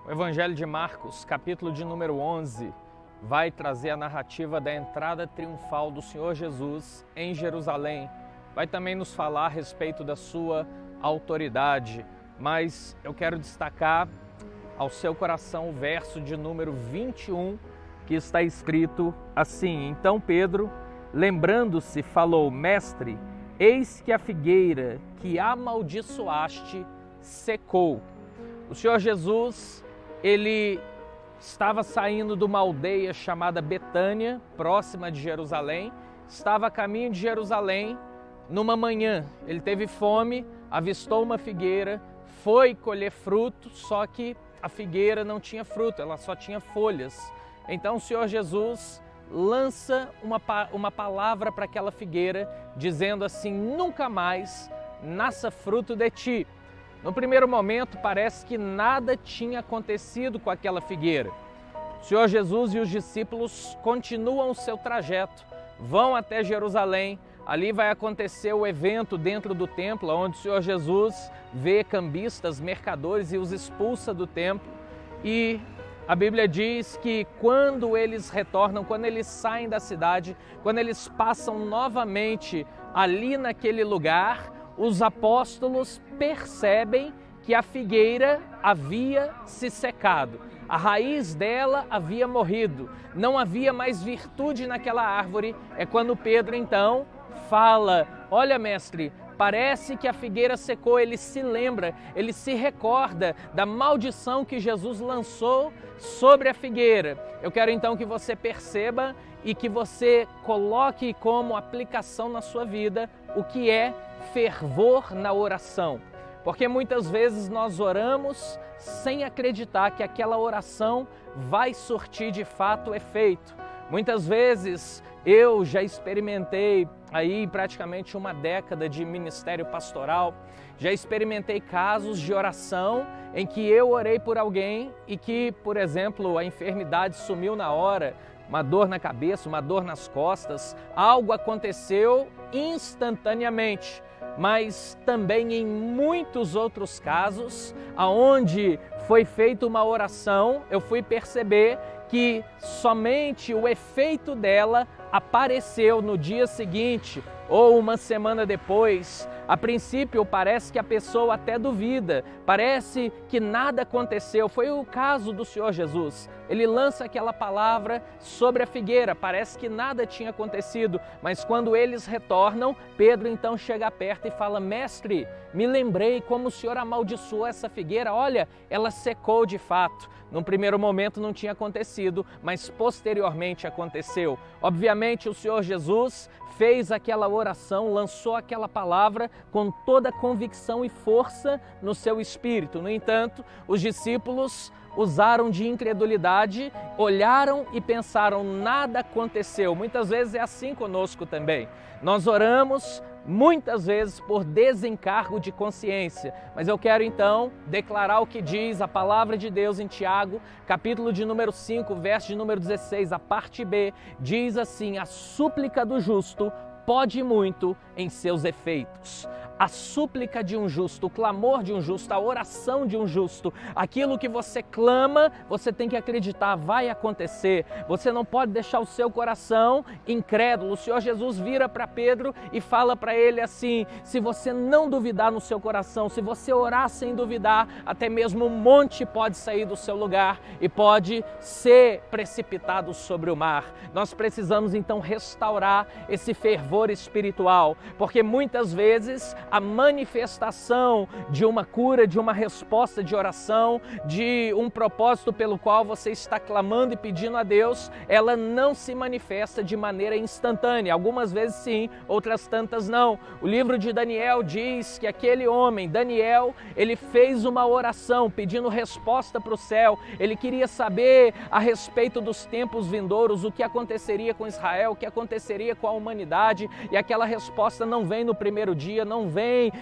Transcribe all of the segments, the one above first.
O Evangelho de Marcos, capítulo de número 11, vai trazer a narrativa da entrada triunfal do Senhor Jesus em Jerusalém. Vai também nos falar a respeito da sua autoridade, mas eu quero destacar ao seu coração o verso de número 21, que está escrito assim: Então Pedro, lembrando-se, falou: Mestre, eis que a figueira que amaldiçoaste secou. O Senhor Jesus, ele estava saindo de uma aldeia chamada Betânia, próxima de Jerusalém, estava a caminho de Jerusalém. Numa manhã, ele teve fome, avistou uma figueira, foi colher fruto, só que a figueira não tinha fruto, ela só tinha folhas. Então o Senhor Jesus lança uma palavra para aquela figueira, dizendo assim: nunca mais nasça fruto de ti. No primeiro momento, parece que nada tinha acontecido com aquela figueira. O Senhor Jesus e os discípulos continuam o seu trajeto, vão até Jerusalém. Ali vai acontecer o evento dentro do templo, onde o Senhor Jesus vê cambistas, mercadores e os expulsa do templo. E a Bíblia diz que quando eles retornam, quando eles saem da cidade, quando eles passam novamente ali naquele lugar, os apóstolos percebem que a figueira havia se secado. A raiz dela havia morrido. Não havia mais virtude naquela árvore. É quando Pedro então fala: olha, mestre, parece que a figueira secou. Ele se lembra, ele se recorda da maldição que Jesus lançou sobre a figueira. Eu quero então que você perceba e que você coloque como aplicação na sua vida o que é fervor na oração. Porque muitas vezes nós oramos sem acreditar que aquela oração vai surtir de fato efeito. Muitas vezes eu já experimentei aí praticamente uma década de ministério pastoral, já experimentei casos de oração em que eu orei por alguém e que, por exemplo, a enfermidade sumiu na hora, uma dor na cabeça, uma dor nas costas, algo aconteceu instantaneamente. Mas também em muitos outros casos, aonde foi feita uma oração, eu fui perceber que somente o efeito dela apareceu no dia seguinte ou uma semana depois. A princípio parece que a pessoa até duvida, parece que nada aconteceu. Foi o caso do Senhor Jesus. Ele lança aquela palavra sobre a figueira, parece que nada tinha acontecido, mas quando eles retornam, Pedro então chega perto e fala: Mestre, me lembrei como o Senhor amaldiçoou essa figueira, olha, ela secou de fato. Num primeiro momento não tinha acontecido, mas posteriormente aconteceu. Obviamente o Senhor Jesus fez aquela oração, lançou aquela palavra com toda convicção e força no seu espírito. No entanto, os discípulos usaram de incredulidade, olharam e pensaram: nada aconteceu. Muitas vezes é assim conosco também. Nós oramos muitas vezes por desencargo de consciência, mas eu quero então declarar o que diz a palavra de Deus em Tiago, capítulo de número 5, verso de número 16, a parte B, diz assim: a súplica do justo pode muito em seus efeitos. A súplica de um justo, o clamor de um justo, a oração de um justo, aquilo que você clama, você tem que acreditar, vai acontecer. Você não pode deixar o seu coração incrédulo. O Senhor Jesus vira para Pedro e fala para ele assim: se você não duvidar no seu coração, se você orar sem duvidar, até mesmo um monte pode sair do seu lugar e pode ser precipitado sobre o mar. Nós precisamos então restaurar esse fervor espiritual, porque muitas vezes a manifestação de uma cura, de uma resposta de oração, de um propósito pelo qual você está clamando e pedindo a Deus, ela não se manifesta de maneira instantânea. Algumas vezes sim, outras tantas não. O livro de Daniel diz que aquele homem, Daniel, ele fez uma oração pedindo resposta para o céu. Ele queria saber a respeito dos tempos vindouros, o que aconteceria com Israel, o que aconteceria com a humanidade, e aquela resposta não vem no primeiro dia, não vem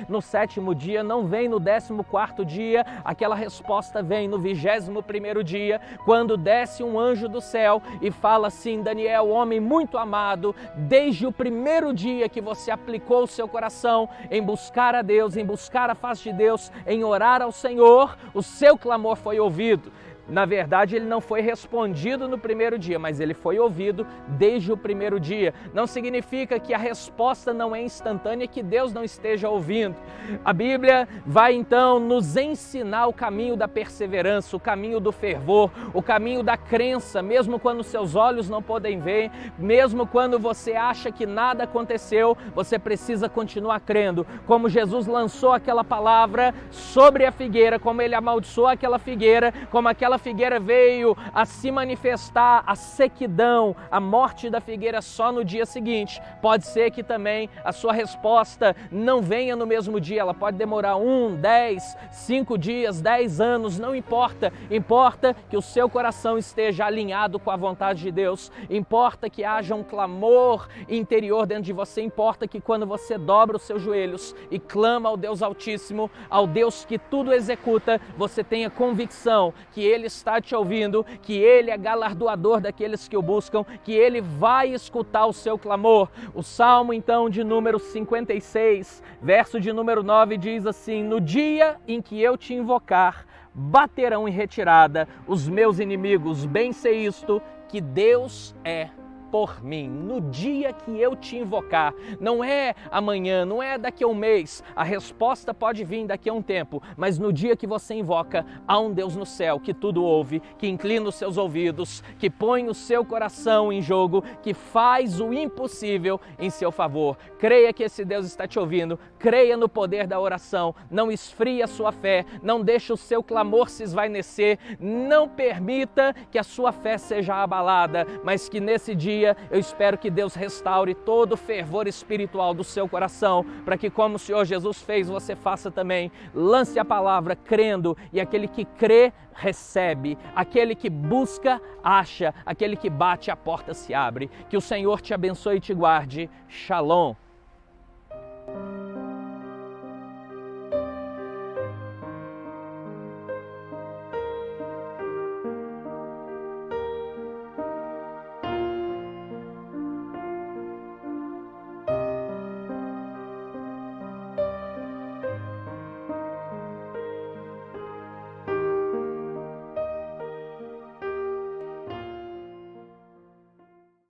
no 7º dia, não vem no 14º dia, aquela resposta vem no 21º dia, quando desce um anjo do céu e fala assim: Daniel, homem muito amado, desde o primeiro dia que você aplicou o seu coração em buscar a Deus, em buscar a face de Deus, em orar ao Senhor, o seu clamor foi ouvido. Na verdade, ele não foi respondido no primeiro dia, mas ele foi ouvido desde o primeiro dia. Não significa que a resposta não é instantânea, que Deus não esteja ouvindo. A Bíblia vai então nos ensinar o caminho da perseverança, o caminho do fervor, o caminho da crença, mesmo quando seus olhos não podem ver, mesmo quando você acha que nada aconteceu, você precisa continuar crendo. Como Jesus lançou aquela palavra sobre a figueira, como ele amaldiçoou aquela figueira, como aquela figueira veio a se manifestar, a sequidão, a morte da figueira só no dia seguinte. Pode ser que também a sua resposta não venha no mesmo dia, ela pode demorar 1, 10, 5 dias, 10 anos, não importa. Importa que o seu coração esteja alinhado com a vontade de Deus, importa que haja um clamor interior dentro de você, importa que quando você dobra os seus joelhos e clama ao Deus Altíssimo, ao Deus que tudo executa, você tenha convicção que Ele está te ouvindo, que Ele é galardoador daqueles que o buscam, que Ele vai escutar o seu clamor. O Salmo, então, de número 56, verso de número 9, diz assim: no dia em que eu te invocar, baterão em retirada os meus inimigos. Bem sei isto, que Deus é por mim. No dia que eu te invocar, não é amanhã, não é daqui a um mês, a resposta pode vir daqui a um tempo, mas no dia que você invoca, há um Deus no céu que tudo ouve, que inclina os seus ouvidos, que põe o seu coração em jogo, que faz o impossível em seu favor. Creia que esse Deus está te ouvindo, creia no poder da oração, não esfrie a sua fé, não deixe o seu clamor se esvainecer, não permita que a sua fé seja abalada, mas que nesse dia eu espero que Deus restaure todo o fervor espiritual do seu coração, para que, como o Senhor Jesus fez, você faça também. Lance a palavra crendo, e aquele que crê, recebe. Aquele que busca, acha. Aquele que bate, a porta se abre. Que o Senhor te abençoe e te guarde. Shalom.